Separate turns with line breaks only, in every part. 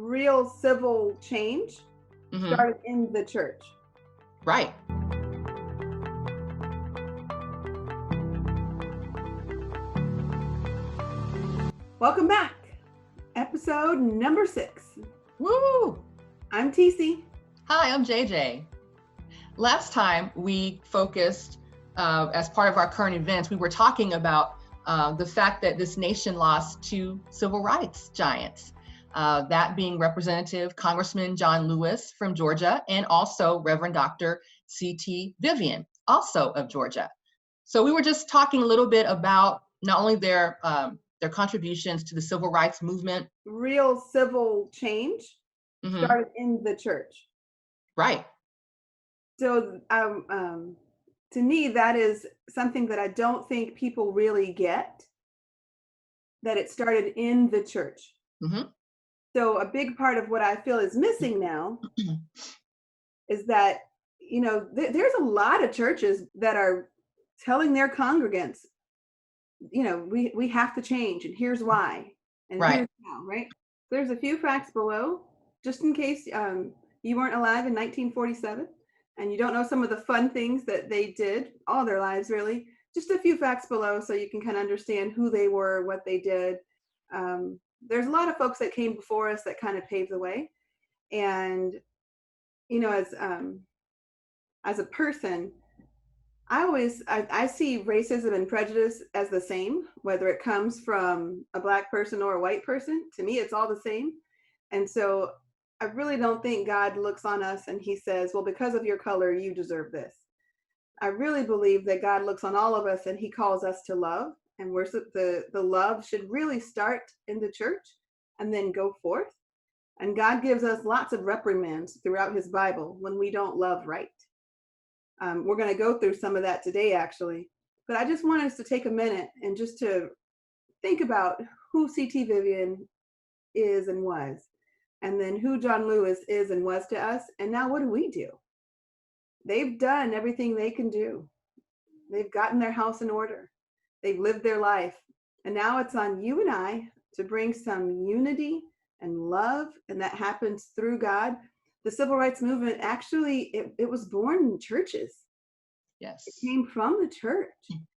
real civil change
Hmm.
started in the church.
Right.
Welcome back. Episode number 6.
Woo!
I'm TC.
Hi, I'm JJ. Last time we focused, as part of our current events, we were talking about the fact that this nation lost two civil rights giants, that being Representative Congressman John Lewis from Georgia and also Reverend Dr. C.T. Vivian, also of Georgia. So we were just talking a little bit about not only their contributions to the civil rights movement.
Real civil change
Hmm.
started in the church.
Right.
So, to me, that is something that I don't think people really get, that it started in the church.
Hmm.
So, a big part of what I feel is missing now is that, there's a lot of churches that are telling their congregants, we have to change, and here's why, and
Right.
here's how, right? There's a few facts below, just in case you weren't alive in 1947 and you don't know some of the fun things that they did all their lives, really. Just a few facts below so you can kind of understand who they were, what they did. There's a lot of folks that came before us that kind of paved the way. And, you know, as a person, I see racism and prejudice as the same, whether it comes from a black person or a white person. To me, it's all the same. And so I really don't think God looks on us and he says, well, because of your color, you deserve this. I really believe that God looks on all of us and he calls us to love. And the love should really start in the church and then go forth. And God gives us lots of reprimands throughout his Bible when we don't love right. We're going to go through some of that today, actually. But I just want us to take a minute and just to think about who C.T. Vivian is and was, and then who John Lewis is and was to us. And now what do we do? They've done everything they can do. They've gotten their house in order. They've lived their life. And now it's on you and I to bring some unity and love, and that happens through God. The civil rights movement, actually, it was born in churches. It
Yes.
came from the church.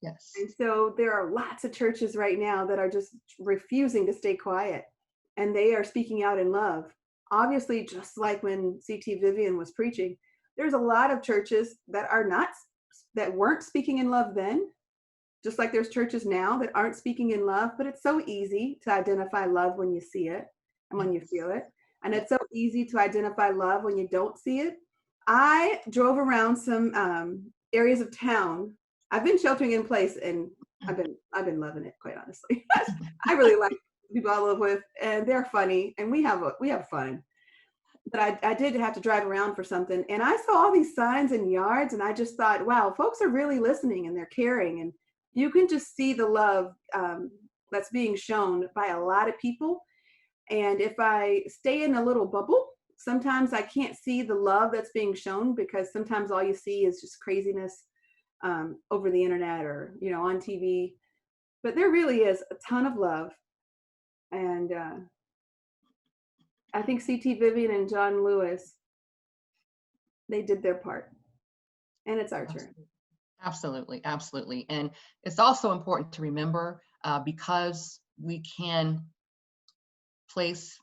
Yes.
And so there are lots of churches right now that are just refusing to stay quiet, and they are speaking out in love. Obviously, just like when C.T. Vivian was preaching, there's a lot of churches that weren't speaking in love then, just like there's churches now that aren't speaking in love, but it's so easy to identify love when you see it and when you
Yes.
feel it. And
Yes.
it's so easy to identify love when you don't see it. I drove around some areas of town. I've been sheltering in place, and I've been loving it, quite honestly. I really like the people I live with, and they're funny, and we have fun. But I did have to drive around for something, and I saw all these signs in yards, and I just thought, wow, folks are really listening and they're caring, and you can just see the love that's being shown by a lot of people. And if I stay in a little bubble, sometimes I can't see the love that's being shown, because sometimes all you see is just craziness over the internet or on TV. But there really is a ton of love, and I think C.T. Vivian and John Lewis, they did their part, and it's our turn.
Absolutely. Absolutely. Absolutely. And it's also important to remember, because we can place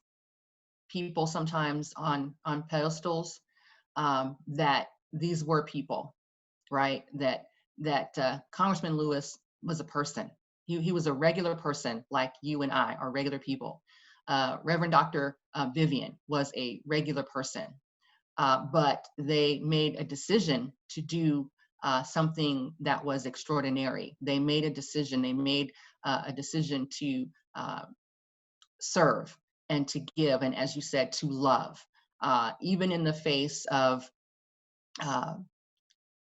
people sometimes on pedestals, that these were people, right? That Congressman Lewis was a person. He was a regular person like you and I are regular people. Reverend Dr. Vivian was a regular person, but they made a decision to do something that was extraordinary. They made a decision. They made a decision to serve and to give, and as you said, to love, even in the face of uh,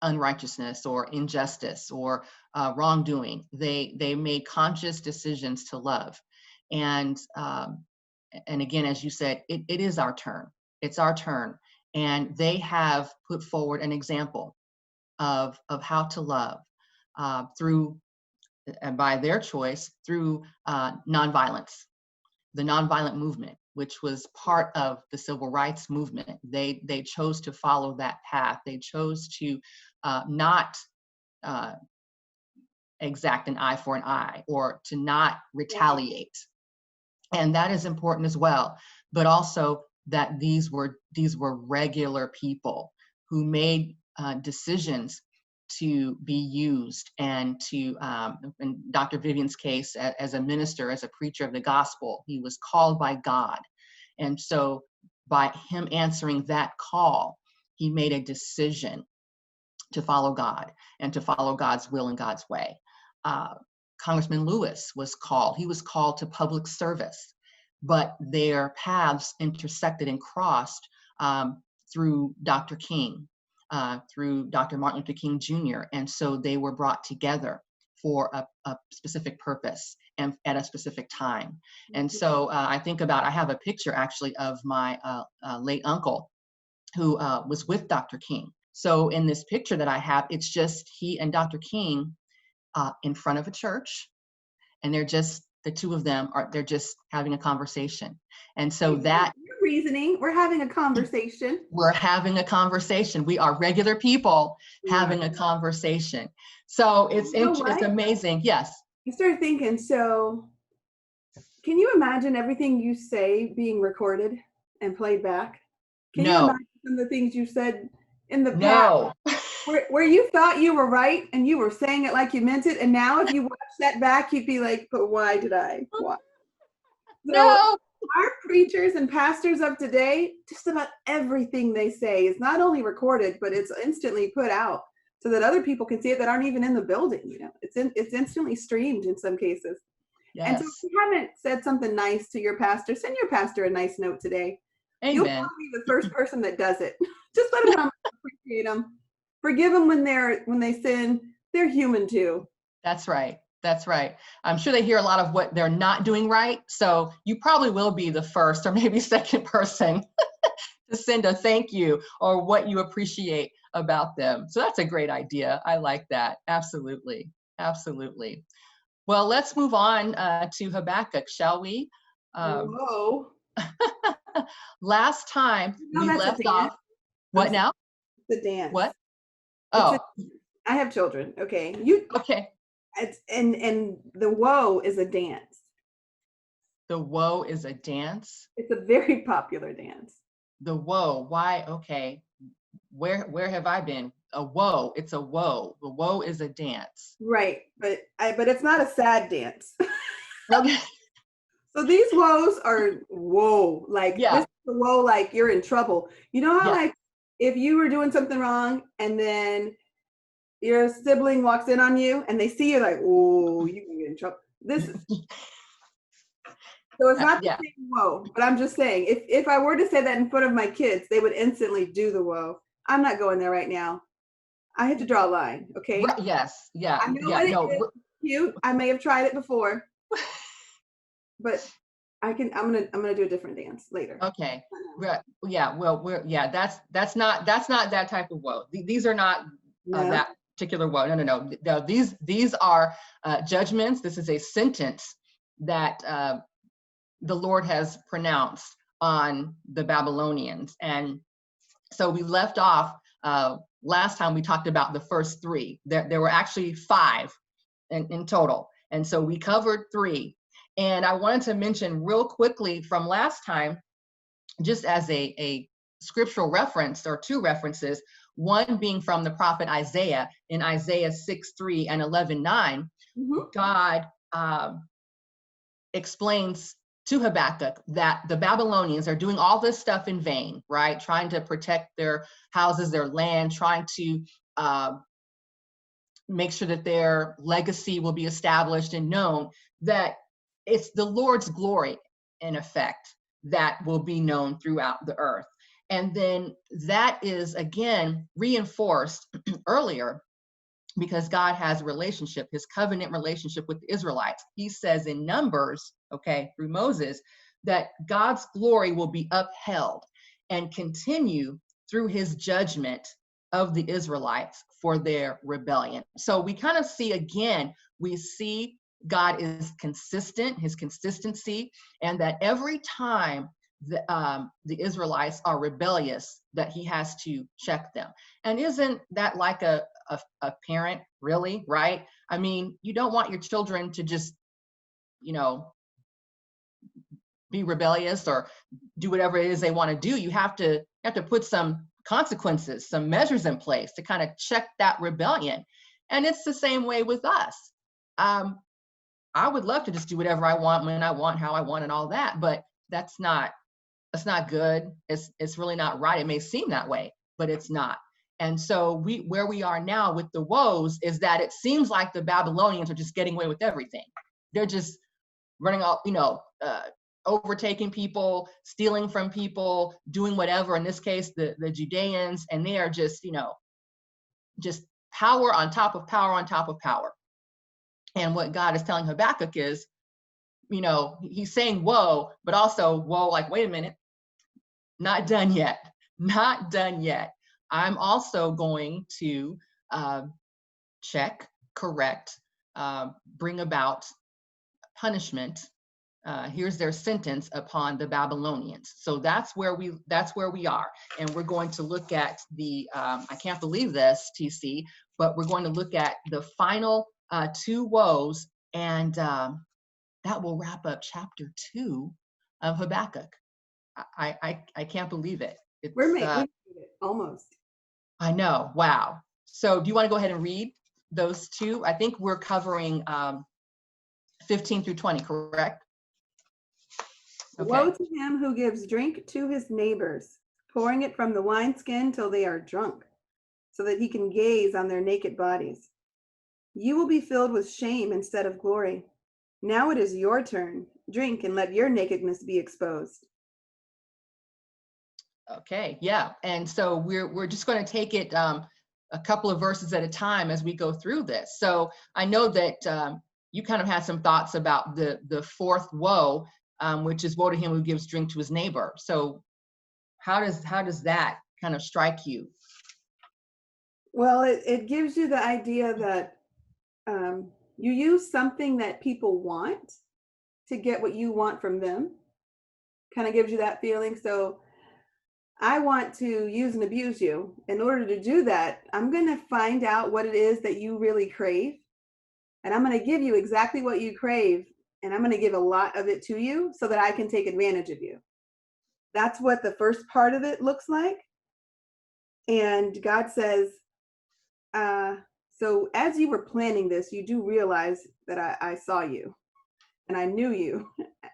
unrighteousness or injustice or wrongdoing. They made conscious decisions to love, and again, as you said, it is our turn. It's our turn, and they have put forward an example of how to love, through and by their choice through nonviolence. the nonviolent movement, which was part of the civil rights movement. They chose to follow that path. They chose to not exact an eye for an eye, or to not retaliate. And that is important as well. But also that these were regular people who made decisions to be used, and to, in Dr. Vivian's case, as a minister, as a preacher of the gospel, he was called by God. And so by him answering that call, he made a decision to follow God and to follow God's will and God's way. Congressman Lewis was called. He was called to public service, but their paths intersected and crossed through Dr. King, through Dr. Martin Luther King Jr. And so they were brought together for a specific purpose and at a specific time. And so I have a picture actually of my late uncle who was with Dr. King. So in this picture that I have, it's just he and Dr. King in front of a church, and the two of them they're just having a conversation. And so that
reasoning, we're having a conversation.
We're having a conversation. We are regular people having a conversation. So it's amazing. Yes.
I started thinking, so can you imagine everything you say being recorded and played back? Can you imagine some of the things you said in the past? Where you thought you were right and you were saying it like you meant it, and now if you watch that back, you'd be like, but why did I? Why? So our preachers and pastors of today, just about everything they say is not only recorded, but it's instantly put out so that other people can see it that aren't even in the building. You know, it's instantly streamed in some cases. Yes. And so if you haven't said something nice to your pastor, send your pastor a nice note today. Amen. You'll probably be the first person that does it. Just let them know how much you appreciate them. Forgive them when they sin. They're human too.
That's right. That's right. I'm sure they hear a lot of what they're not doing right. So you probably will be the first or maybe second person to send a thank you or what you appreciate about them. So that's a great idea. I like that. Absolutely. Absolutely. Well, let's move on to Habakkuk, shall we?
Whoa.
Last time we left off. What now?
The dance.
What? Oh.
I have children. Okay.
Okay.
And the woe is a dance.
The woe is a dance?
It's a very popular dance.
The woe. Why? Okay. Where have I been? A woe. It's a woe. The woe is a dance.
Right. But it's not a sad dance.
Okay.
So these woes are whoa. Like this is the woe, like you're in trouble. You know how like if you were doing something wrong and then your sibling walks in on you and they see you like, oh, you can get in trouble. This is so it's not the same woe, but I'm just saying if I were to say that in front of my kids, they would instantly do the woe. I'm not going there right now. I had to draw a line, okay?
Right, yes, yeah.
I know what it is. Cute. I may have tried it before, but I'm gonna do a different dance later.
Okay. Yeah. Well, that's not that type of woe. These are not that particular woe. No. These are judgments. This is a sentence that the Lord has pronounced on the Babylonians. And so we left off last time. We talked about the first three. There were actually 5 in total, and so we covered 3. And I wanted to mention real quickly from last time, just as a scriptural reference, or 2 references, one being from the prophet Isaiah in Isaiah 6:3 and 11:9. God explains to Habakkuk that the Babylonians are doing all this stuff in vain, right? Trying to protect their houses, their land, trying to make sure that their legacy will be established and known, that it's the Lord's glory, in effect, that will be known throughout the earth. And then that is, again, reinforced earlier because God has a relationship, his covenant relationship with the Israelites. He says in Numbers, okay, through Moses, that God's glory will be upheld and continue through his judgment of the Israelites for their rebellion. So we kind of see, again, we see God is consistent, his consistency, and that every time the Israelites are rebellious, that he has to check them. And isn't that like a parent, really, right? I mean, you don't want your children to just, you know, be rebellious or do whatever it is they want to do. You have to put some consequences, some measures in place to kind of check that rebellion. And it's the same way with us. I would love to just do whatever I want, when I want, how I want, and all that, but that's not good. It's really not right. It may seem that way, but it's not. And so where we are now with the woes is that it seems like the Babylonians are just getting away with everything. They're just running off, overtaking people, stealing from people, doing whatever. In this case, the Judeans, and they are just, just power on top of power on top of power. And what God is telling Habakkuk is, he's saying woe, but also woe, like, wait a minute, not done yet, not done yet. I'm also going to check, correct, bring about punishment. Here's their sentence upon the Babylonians. So that's where we are. And we're going to look at the, I can't believe this, TC, but we're going to look at the final two woes, and that will wrap up chapter 2 of Habakkuk. I can't believe it.
We made it almost.
I know. Wow. So do you want to go ahead and read those two? I think we're covering 15 through 20, correct?
Okay. Woe to him who gives drink to his neighbors, pouring it from the wineskin till they are drunk, so that he can gaze on their naked bodies. You will be filled with shame instead of glory. Now it is your turn. Drink and let your nakedness be exposed.
Okay, yeah. And so we're just going to take it a couple of verses at a time as we go through this. So I know that you kind of had some thoughts about the fourth woe, which is woe to him who gives drink to his neighbor. So how does that kind of strike you?
Well, it gives you the idea that you use something that people want to get what you want from them. Kind of gives you that feeling. So I want to use and abuse you. In order to do that, I'm going to find out what it is that you really crave. And I'm going to give you exactly what you crave. And I'm going to give a lot of it to you so that I can take advantage of you. That's what the first part of it looks like. And God says, so as you were planning this, you do realize that I saw you and I knew you,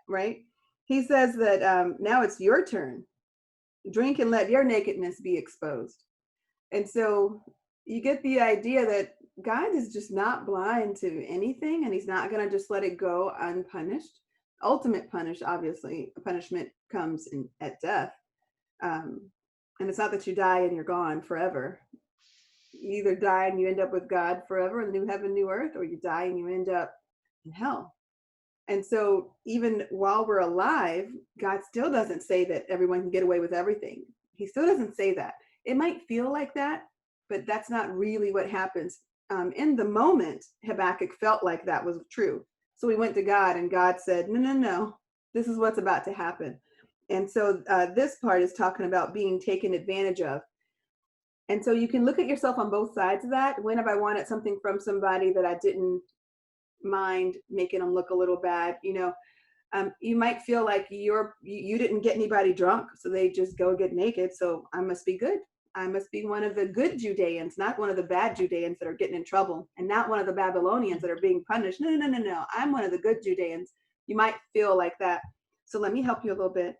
right? He says that now it's your turn. Drink and let your nakedness be exposed. And so you get the idea that God is just not blind to anything, and he's not going to just let it go unpunished. Ultimate punishment comes at death. And it's not that you die and you're gone forever. You either die and you end up with God forever in the new heaven, new earth, or you die and you end up in hell. And so even while we're alive, God still doesn't say that everyone can get away with everything. He still doesn't say that. It might feel like that, but that's not really what happens. In the moment, Habakkuk felt like that was true. So he went to God, and God said, no, this is what's about to happen. And so this part is talking about being taken advantage of. And so you can look at yourself on both sides of that. When have I wanted something from somebody that I didn't mind making them look a little bad? You might feel like you didn't get anybody drunk, so they just go get naked. So I must be good. I must be one of the good Judeans, not one of the bad Judeans that are getting in trouble, and not one of the Babylonians that are being punished. No. I'm one of the good Judeans. You might feel like that. So let me help you a little bit.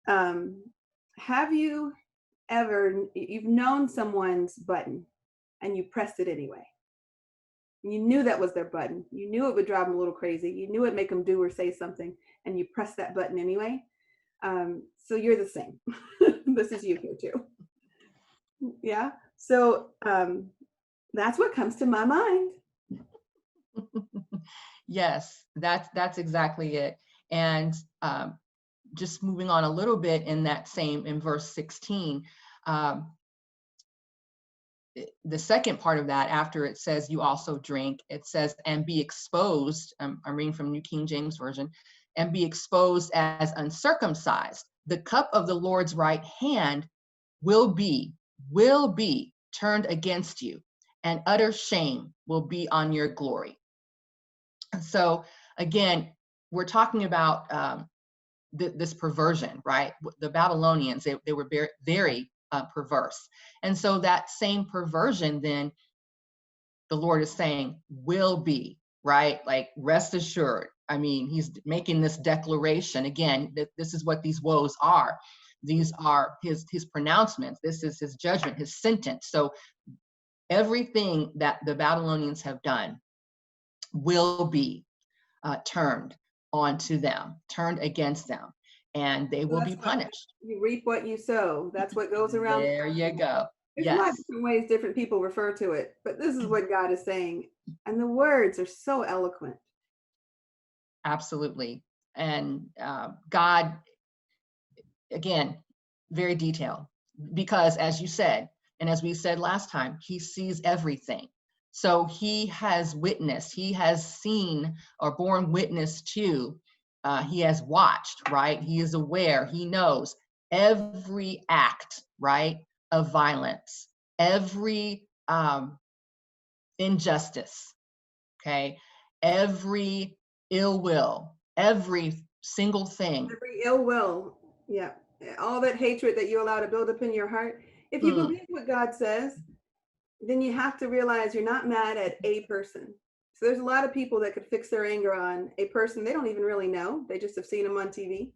Have you ever, you've known someone's button and you pressed it anyway? You knew that was their button. You knew it would drive them a little crazy. You knew it'd make them do or say something, and you press that button anyway. So you're the same. This is you here too. Yeah. So that's what comes to my mind.
Yes, that's exactly it. And just moving on a little bit in verse 16, the second part of that, after it says you also drink, it says, and be exposed. I'm reading from New King James Version, and be exposed as uncircumcised. The cup of the Lord's right hand will be turned against you, and utter shame will be on your glory. So again, we're talking about this perversion, right? The Babylonians, they were very, very perverse. And so that same perversion, then the Lord is saying will be, right? Like, rest assured. I mean, he's making this declaration again, that this is what these woes are. These are his pronouncements. This is his judgment, his sentence. So everything that the Babylonians have done will be turned onto them, turned against them, and they will be punished.
You reap what you sow. That's what goes around.
There you go.
There's a lot of different ways different people refer to it, but this is what God is saying. And the words are so eloquent.
Absolutely. And God, again, very detailed, because as you said, and as we said last time, he sees everything. So he has witnessed, he has seen or borne witness to, he has watched, right? He is aware, he knows every act, right, of violence, every injustice, okay? Every ill will, every single thing.
Every ill will, yeah. All that hatred that you allow to build up in your heart. If you believe what God says, then you have to realize you're not mad at a person. So there's a lot of people that could fix their anger on a person they don't even really know. They just have seen them on TV,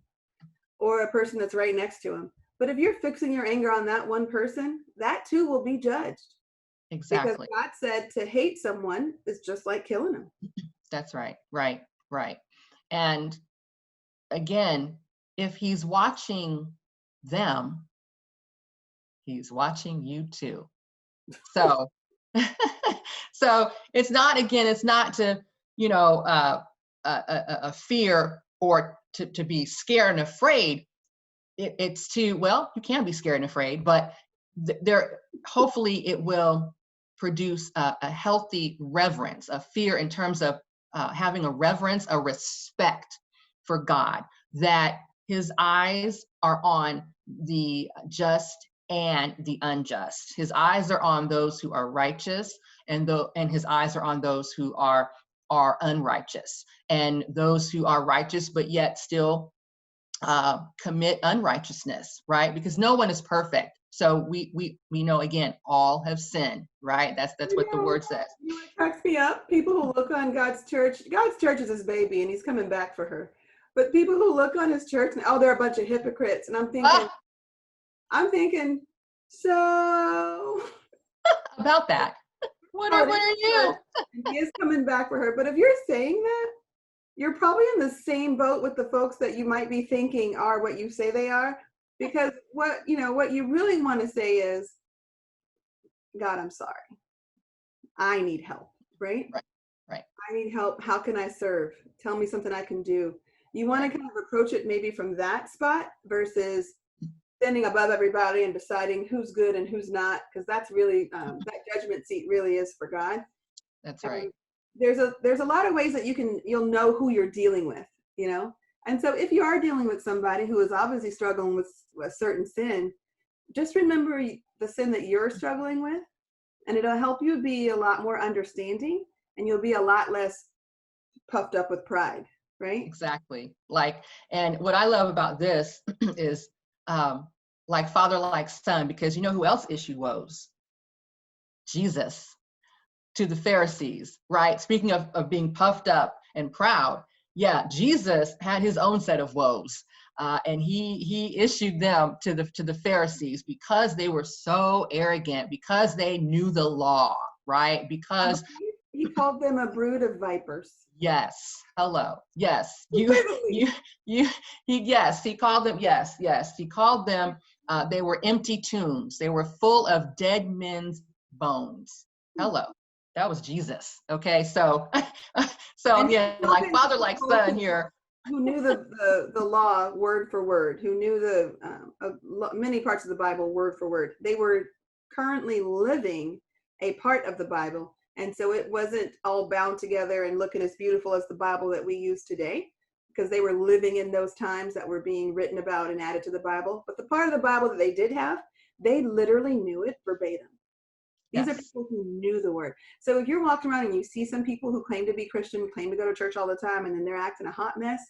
or a person that's right next to them. But if you're fixing your anger on that one person, that too will be judged.
Exactly.
Because God said to hate someone is just like killing them.
That's right. Right. Right. And again, if he's watching them, he's watching you too. So, so it's not, again, it's not to, you know, a fear or to be scared and afraid. It's to, well, you can be scared and afraid, but there, hopefully it will produce a healthy reverence, a fear in terms of having a reverence, a respect for God, that his eyes are on the just and the unjust. His eyes are on those who are righteous, and his eyes are on those who are unrighteous, and those who are righteous but yet still commit unrighteousness, right? Because no one is perfect. So we know, again, all have sinned, right? That's what the word says.
You know what cracks me up? People who look on God's church is his baby and he's coming back for her. But people who look on his church and, oh, they're a bunch of hypocrites. And I'm thinking, so
about that. What are you?
He is coming back for her. But if you're saying that, you're probably in the same boat with the folks that you might be thinking are what you say they are. Because what you really want to say is, God, I'm sorry. I need help, right?
Right.
I need help. How can I serve? Tell me something I can do. You want to kind of approach it maybe from that spot versus standing above everybody and deciding who's good and who's not, because that's really that judgment seat really is for God.
That's right.
There's a lot of ways that you'll know who you're dealing with, you know. And so if you are dealing with somebody who is obviously struggling with a certain sin, just remember the sin that you're struggling with, and it'll help you be a lot more understanding, and you'll be a lot less puffed up with pride, right?
Exactly. And what I love about this is like father, like son, because you know who else issued woes? Jesus to the Pharisees, right? Speaking of being puffed up and proud, yeah, Jesus had his own set of woes, and he issued them to the Pharisees because they were so arrogant, because they knew the law, right? Because
he called them a brood of vipers.
Yes. Hello. Yes. He called them. Yes. He called them. They were empty tombs. They were full of dead men's bones. Hello. That was Jesus. Okay. So again, like father, like son here.
Who knew the law word for word, who knew many parts of the Bible word for word. They were currently living a part of the Bible. And so it wasn't all bound together and looking as beautiful as the Bible that we use today, because they were living in those times that were being written about and added to the Bible. But the part of the Bible that they did have, they literally knew it verbatim. These are
Yes.
people who knew the word. So if you're walking around and you see some people who claim to be Christian, claim to go to church all the time, and then they're acting a hot mess,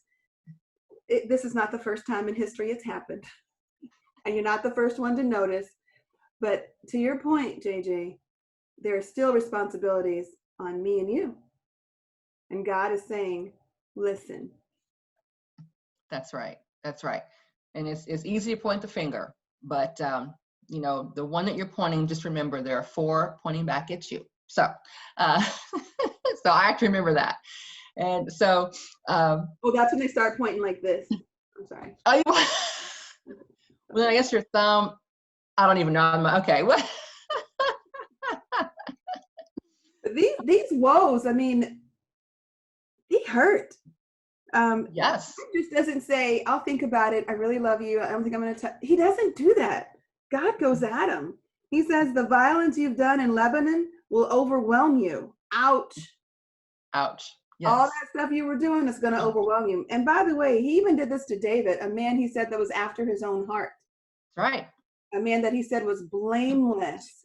this is not the first time in history it's happened. And you're not the first one to notice. But to your point, JJ, there are still responsibilities on me and you. And God is saying, listen.
That's right. That's right. And it's easy to point the finger, but you know, the one that you're pointing, just remember there are 4 pointing back at you. So, so I have to remember that. And so,
Oh, that's when they start pointing like this. I'm sorry.
Well, I guess your thumb, I don't even know. Okay. What?
These woes, I mean, they hurt.
Yes.
God just doesn't say, I'll think about it. I really love you. I don't think I'm going to. He doesn't do that. God goes at him. He says, the violence you've done in Lebanon will overwhelm you. Ouch.
Ouch.
All
Yes.
that stuff you were doing is going to overwhelm you. And by the way, he even did this to David, a man he said that was after his own heart.
That's right.
A man that he said was blameless,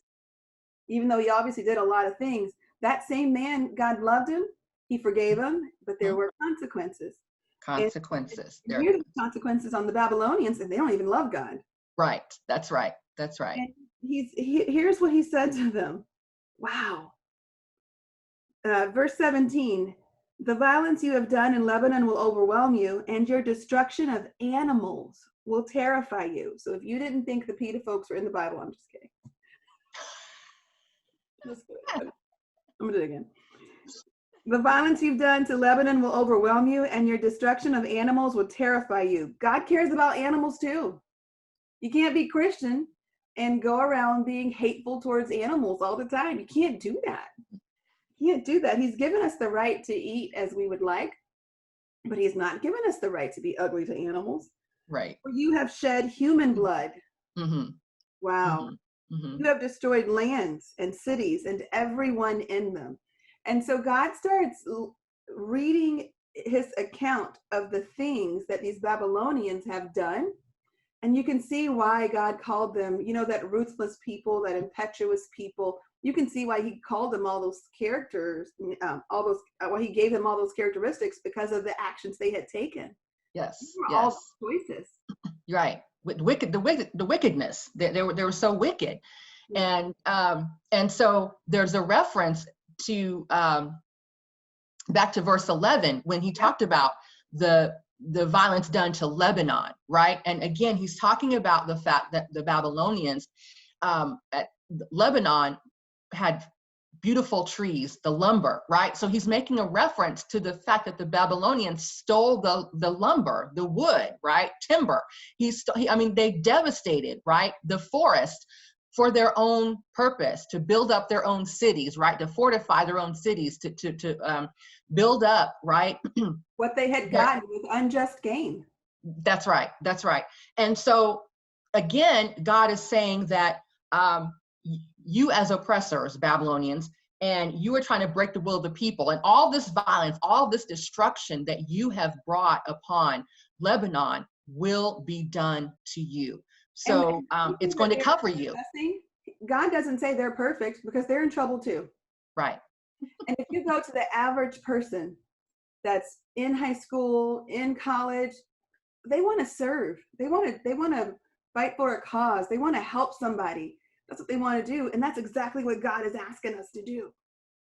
even though he obviously did a lot of things. That same man, God loved him. He forgave him, but there were consequences.
Consequences.
And here's the consequences on the Babylonians, and they don't even love God.
Right. That's right. That's right.
And here's what he said to them. Wow. Verse 17, the violence you have done in Lebanon will overwhelm you, and your destruction of animals will terrify you. So if you didn't think the PETA folks were in the Bible, I'm just kidding. Just kidding. I'm going to do it again. The violence you've done to Lebanon will overwhelm you, and your destruction of animals will terrify you. God cares about animals too. You can't be Christian and go around being hateful towards animals all the time. You can't do that. You can't do that. He's given us the right to eat as we would like, but he's not given us the right to be ugly to animals.
Right.
For you have shed human blood.
Mm-hmm.
Wow.
Mm-hmm. Mm-hmm.
You have destroyed lands and cities and everyone in them. And so God starts reading his account of the things that these Babylonians have done. And you can see why God called them, you know, that ruthless people, that impetuous people. You can see why he called them all those characters, why he gave them all those characteristics, because of the actions they had taken.
Yes.
These were
Yes.
all choices.
You're right. The wickedness. They were so wicked. And so there's a reference to back to verse 11 when he talked about the violence done to Lebanon, right? And again, he's talking about the fact that the Babylonians at Lebanon had beautiful trees, the lumber, right? So he's making a reference to the fact that the Babylonians stole the lumber, the wood, right? Timber. They devastated, right? The forest for their own purpose, to build up their own cities, right? To fortify their own cities, to build up, right?
What they had gotten with unjust gain.
That's right. That's right. And so again, God is saying that you as oppressors, Babylonians, and you are trying to break the will of the people, and all this violence, all this destruction that you have brought upon Lebanon will be done to you. So it's going to cover you.
God doesn't say they're perfect, because they're in trouble too.
Right.
And if you go to the average person that's in high school, in college, they want to serve. They want to fight for a cause. They want to help somebody. That's what they want to do. And that's exactly what God is asking us to do.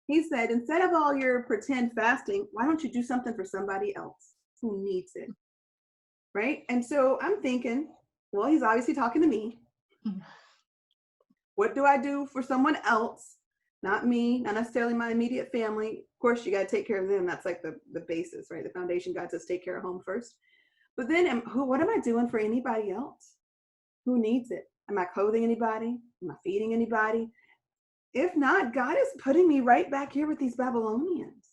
He said, instead of all your pretend fasting, why don't you do something for somebody else who needs it? Right? And so I'm thinking, well, he's obviously talking to me. What do I do for someone else? Not me, not necessarily my immediate family. Of course, you got to take care of them. That's like the basis, right? The foundation. God says take care of home first. But then what am I doing for anybody else who needs it? Am I clothing anybody? Am I feeding anybody? If not, God is putting me right back here with these Babylonians.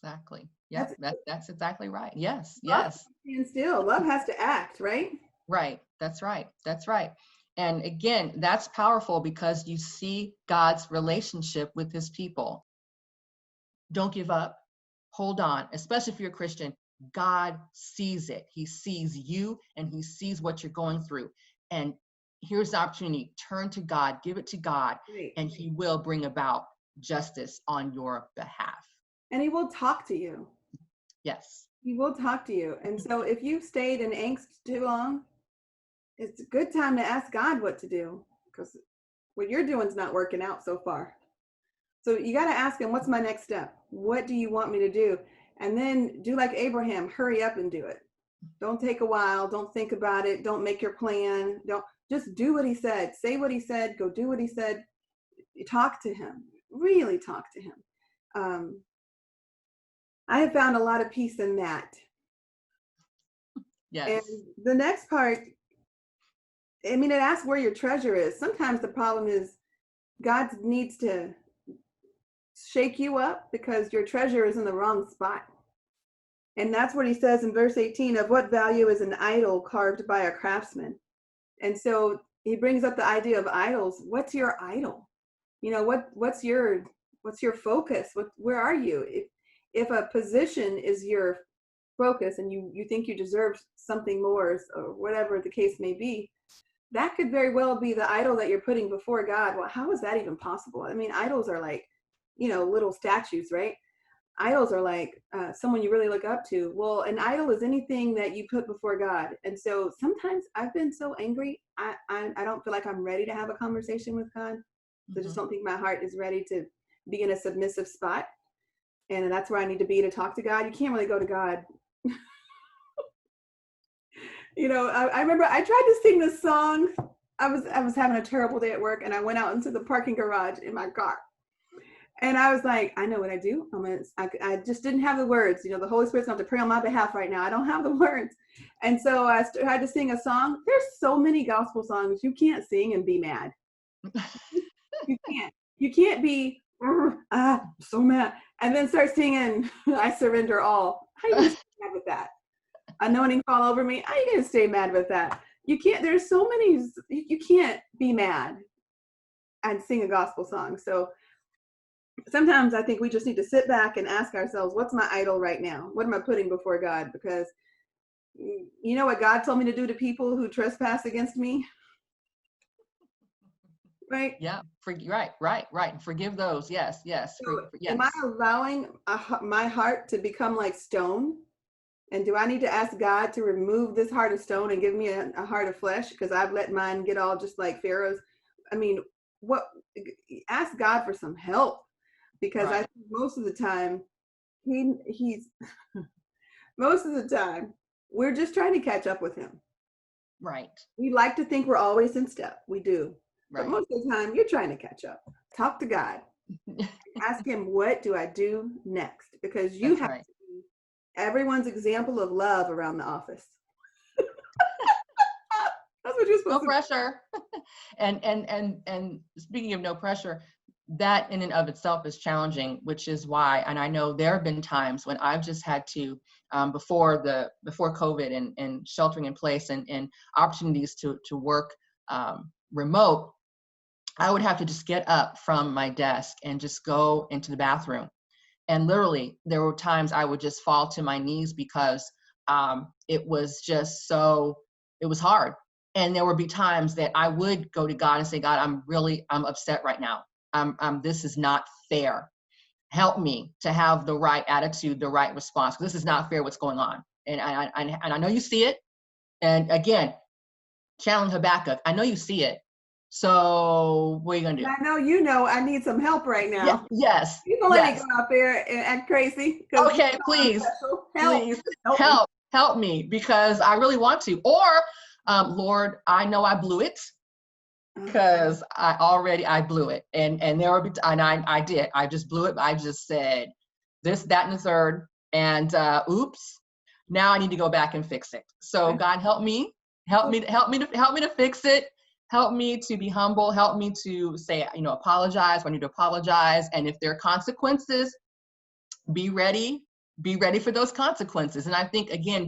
Exactly. Yeah, that's exactly right. Yes, yes.
And still, love has to act, right?
Right. That's right. That's right. And again, that's powerful because you see God's relationship with his people. Don't give up. Hold on, especially if you're a Christian. God sees it. He sees you and he sees what you're going through. And here's the opportunity. Turn to God, give it to God,
Right.
and he will bring about justice on your behalf.
And he will talk to you.
Yes.
He will talk to you. And so if you've stayed in angst too long, it's a good time to ask God what to do, because what you're doing is not working out so far. So you got to ask him, what's my next step? What do you want me to do? And then do like Abraham, hurry up and do it. Don't take a while. Don't think about it. Don't make your plan. Don't, just do what he said. Say what he said. Go do what he said. Talk to him. Really talk to him. I have found a lot of peace in that.
Yes.
And the next part, I mean, it asks where your treasure is. Sometimes the problem is God needs to shake you up because your treasure is in the wrong spot. And that's what he says in verse 18, of what value is an idol carved by a craftsman? And so he brings up the idea of idols. What's your idol? You know, what's your focus? Where are you? If a position is your focus and you think you deserve something more, or whatever the case may be, that could very well be the idol that you're putting before God. Well, how is that even possible? I mean, idols are like, little statues, right? Idols are like someone you really look up to. Well, an idol is anything that you put before God. And so sometimes I've been so angry, I don't feel like I'm ready to have a conversation with God. So I just don't think my heart is ready to be in a submissive spot. And that's where I need to be to talk to God. You can't really go to God. I remember I tried to sing this song. I was having a terrible day at work, and I went out into the parking garage in my car. And I was like, I know what I do. I just didn't have the words. The Holy Spirit's going to have to pray on my behalf right now. I don't have the words. And so I had to sing a song. There's so many gospel songs you can't sing and be mad. You can't. You can't be, so mad, and then start singing, I surrender all. How are you going to stay mad with that? Anointing fall over me. How are you going to stay mad with that? You can't. There's so many. You can't be mad and sing a gospel song. So sometimes I think we just need to sit back and ask ourselves, what's my idol right now? What am I putting before God? Because you know what God told me to do to people who trespass against me? Right?
Yeah. Right. Forgive those. Yes. Yes.
So
Yes.
am I allowing my heart to become like stone? And do I need to ask God to remove this heart of stone and give me a heart of flesh? Because I've let mine get all just like Pharaoh's. I mean, ask God for some help. Because
Right.
I think most of the time, he's most of the time, we're just trying to catch up with him.
Right.
We like to think we're always in step. We do.
Right.
But most of the time, you're trying to catch up. Talk to God. Ask him, what do I do next? Because you
That's
have
right.
to be everyone's example of love around the office. That's what you're
No
supposed to
pressure. And speaking of no pressure, that in and of itself is challenging, which is why, and I know there have been times when I've just had to, before COVID and sheltering in place and opportunities to work remote, I would have to just get up from my desk and just go into the bathroom. And literally, there were times I would just fall to my knees because it was just it was hard. And there would be times that I would go to God and say, God, I'm upset right now. This is not fair. Help me to have the right attitude, the right response. This is not fair what's going on. And I know you see it. And again, challenge Habakkuk. I know you see it. So what are you going to do?
I know I need some help right now.
Yes.
You don't let me go out there and act crazy.
Okay, please. Please help me because I really want to. Or, Lord, I know I blew it because I blew it. And there will be, and I did. I just blew it. I just said this, that, and the third. And oops, now I need to go back and fix it. So God, help me to fix it. Help me to be humble. Help me to say, apologize when I need to apologize. And if there are consequences, be ready for those consequences. And I think, again,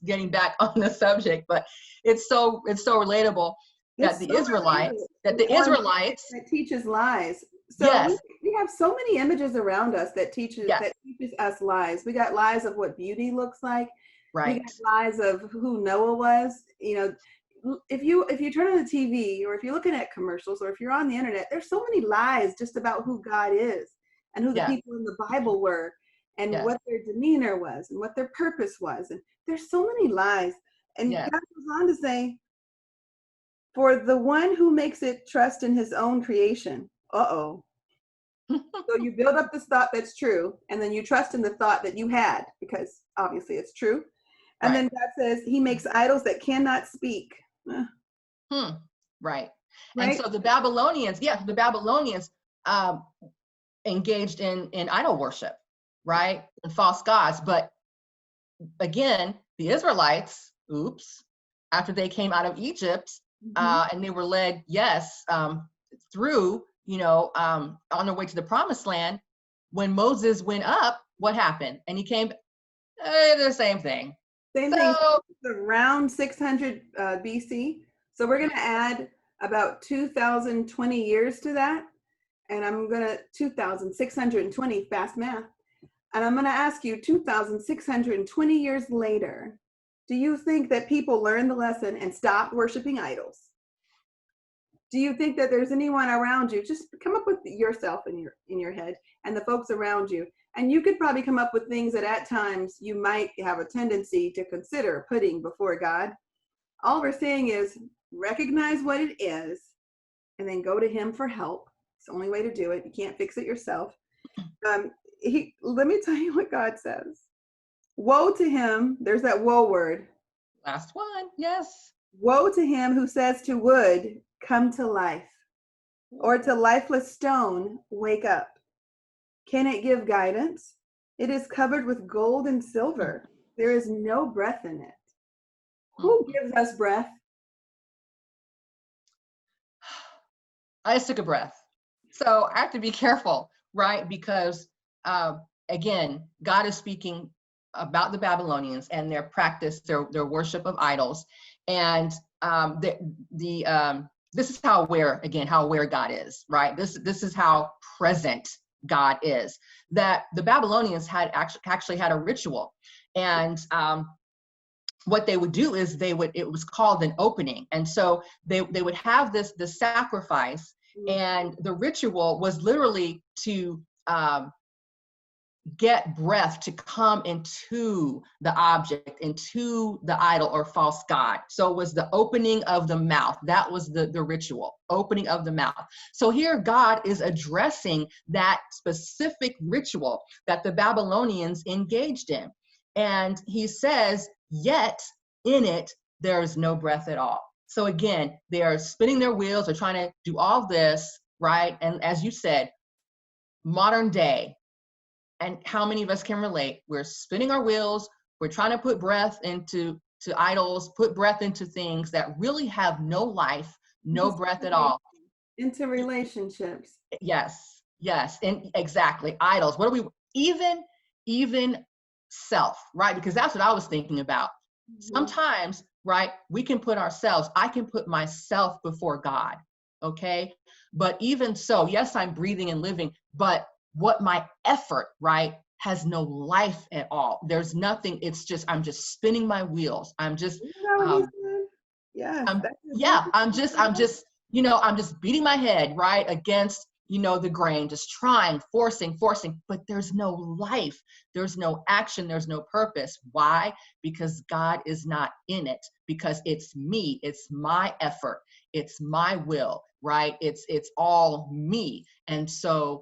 getting back on the subject, but it's so relatable. that
It's
the
so
Israelites,
on that teaches lies. So
yes,
we have so many images around us
yes,
that teaches us lies. We got lies of what beauty looks like. We
right,
got lies of who Noah was. If you turn on the TV, or if you're looking at commercials, or if you're on the internet, there's so many lies just about who God is and who the
yes,
people in the Bible were and
yes,
what their demeanor was and what their purpose was. And there's so many lies. And
yes.
God goes on to say, for the one who makes it trust in his own creation. Uh-oh. So you build up this thought that's true, and then you trust in the thought that you had, because obviously it's true. And
Right.
then God says he makes idols that cannot speak.
Hmm. Right. And
Right?
so the Babylonians, yeah, the Babylonians um, engaged in idol worship, right, and false gods. But again, the Israelites, oops, after they came out of Egypt,
Mm-hmm.
and they were led, yes, through, on their way to the promised land. When Moses went up, what happened? And he came, the same thing.
Same
So,
thing. Around 600 BC. So we're going to add about 2,020 years to that. And I'm going to 2,620, fast math. And I'm going to ask you 2,620 years later, do you think that people learned the lesson and stopped worshiping idols? Do you think that there's anyone around you? Just come up with yourself in your head and the folks around you. And you could probably come up with things that at times you might have a tendency to consider putting before God. All we're saying is recognize what it is and then go to him for help. It's the only way to do it. You can't fix it yourself. Let me tell you what God says. Woe to him. There's that woe word.
last one, yes.
Woe to him who says to wood, come to life, or to lifeless stone, wake up. Can it give guidance? It is covered with gold and silver. There is no breath in it. Who gives us breath?
I just took a breath. So I have to be careful, right? Because again, God is speaking about the Babylonians and their practice, their worship of idols, and this is how aware God is, right? This is how present God is. That the Babylonians had actually had a ritual, and what they would do is it was called an opening. And so they would have this sacrifice, and the ritual was literally to get breath to come into the object, into the idol or false god. So it was the opening of the mouth. That was the ritual, opening of the mouth. So here God is addressing that specific ritual that the Babylonians engaged in. And he says, yet in it, there is no breath at all. So again, they are spinning their wheels. They're trying to do all this, right? And as you said, modern day, and how many of us can relate? We're spinning our wheels. We're trying to put breath into idols, put breath into things that really have no life, no breath at all.
Into relationships.
Yes, yes, and exactly. Idols. What are we? Even self, right? Because that's what I was thinking about. Sometimes, right? We can put ourselves. I can put myself before God. Okay, but even so, yes, I'm breathing and living, but what my effort, right, has no life at all. There's nothing. It's just, I'm just spinning my wheels. I'm just,
Yes.
I'm just beating my head, right, against, the grain, just trying, forcing, but there's no life. There's no action. There's no purpose. Why? Because God is not in it, because it's me. It's my effort. It's my will, right? It's all me. And so,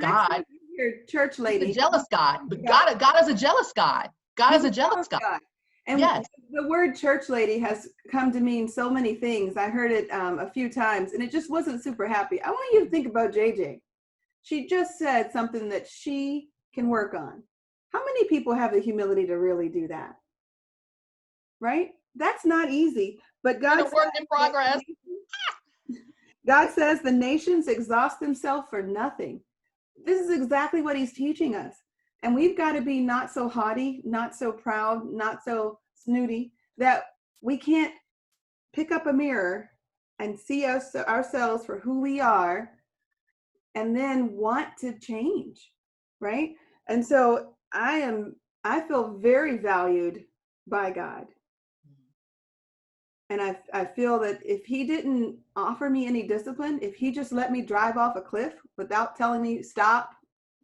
God,
your church lady,
he's a jealous God, but God is a jealous God. God is a jealous God.
And
yes.
The word church lady has come to mean so many things. I heard it a few times, and it just wasn't super happy. I want you to think about JJ. She just said something that she can work on. How many people have the humility to really do that? Right? That's not easy. But God
says, work in progress.
God says the nations exhaust themselves for nothing. This is exactly what he's teaching us. And we've got to be not so haughty, not so proud, not so snooty, that we can't pick up a mirror and see us ourselves for who we are, and then want to change, right? And so I feel very valued by God. And I feel that if he didn't offer me any discipline, if he just let me drive off a cliff without telling me stop,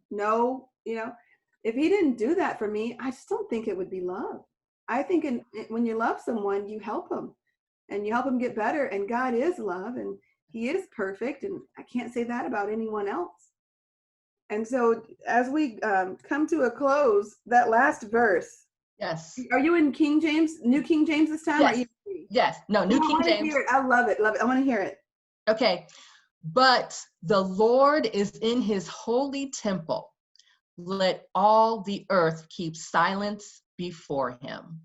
no, if he didn't do that for me, I just don't think it would be love. I think when you love someone, you help them and you help them get better. And God is love and he is perfect. And I can't say that about anyone else. And so as we come to a close, that last verse.
Yes.
Are you in King James, New King James this time?
Yes. Yes. No, New King James.
I love it. Love it. I want to hear it.
Okay. But the Lord is in his holy temple. Let all the earth keep silence before him.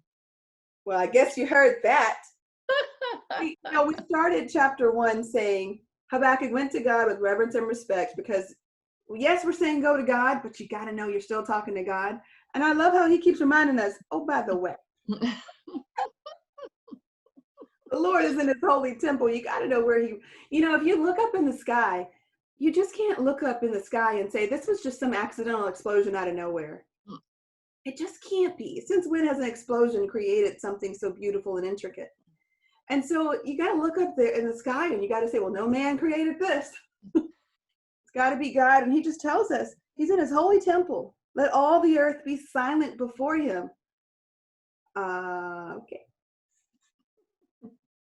Well, I guess you heard that. We started chapter 1 saying Habakkuk went to God with reverence and respect because, yes, we're saying go to God, but you got to know you're still talking to God. And I love how he keeps reminding us, oh, by the way, the Lord is in his holy temple. You got to know where if you look up in the sky, you just can't look up in the sky and say, this was just some accidental explosion out of nowhere. It just can't be. Since when has an explosion created something so beautiful and intricate? And so you got to look up there in the sky and you got to say, well, no man created this. It's got to be God. And he just tells us he's in his holy temple. Let all the earth be silent before him. Okay.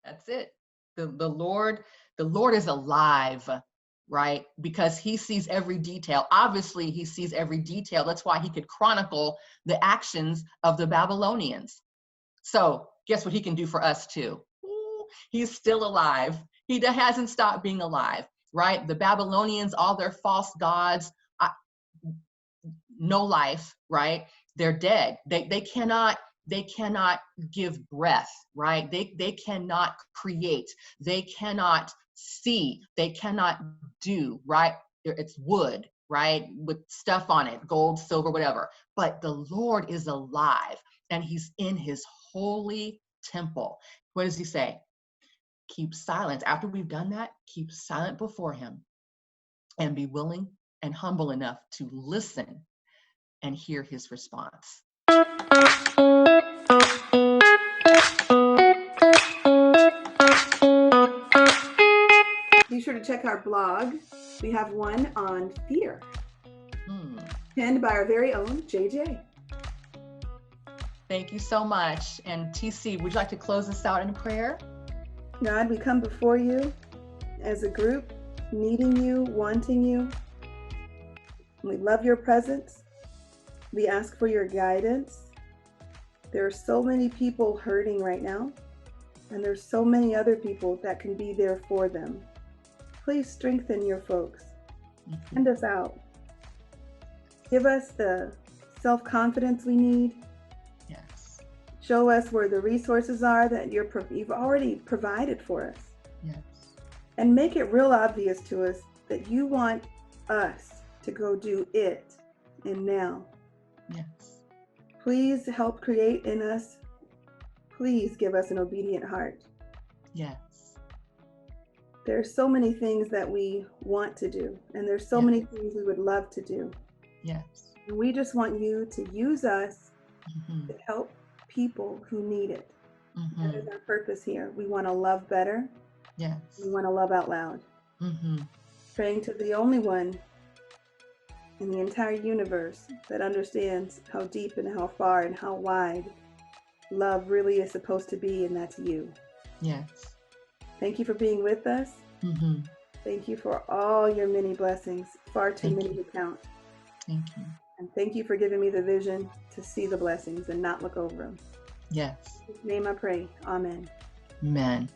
That's it. The Lord is alive, right? Because he sees every detail. Obviously, he sees every detail. That's why he could chronicle the actions of the Babylonians. So guess what he can do for us too? He's still alive. He hasn't stopped being alive, right? The Babylonians, all their false gods, no life, right? They're dead. They cannot give breath, right? They cannot create. They cannot see. They cannot do, right? It's wood, right? With stuff on it, gold, silver, whatever. But the Lord is alive and he's in his holy temple. What does he say? Keep silence. After we've done that, keep silent before him and be willing and humble enough to listen and hear his response.
Be sure to check our blog. We have one on fear, penned by our very own JJ.
Thank you so much. And TC, would you like to close us out in a prayer?
God, we come before you as a group, needing you, wanting you. We love your presence. We ask for your guidance. There are so many people hurting right now, and there's so many other people that can be there for them. Please strengthen your folks. Send us out. Give us the self-confidence we need.
Yes.
Show us where the resources are that you've already provided for us.
Yes.
And make it real obvious to us that you want us to go do it and now.
Yes.
Please help create in us. Please give us an obedient heart.
Yes.
There are so many things that we want to do, and there's so many things we would love to do.
Yes.
And we just want you to use us to help people who need it. That is our purpose here. We want to love better.
Yes.
We want to love out loud. Praying to the only one in the entire universe that understands how deep and how far and how wide love really is supposed to be, and that's you.
Yes.
Thank you for being with us. Thank you for all your many blessings, far too many to count.
Thank you.
And thank you for giving me the vision to see the blessings and not look over them.
Yes.
In his name I pray. Amen.
Amen.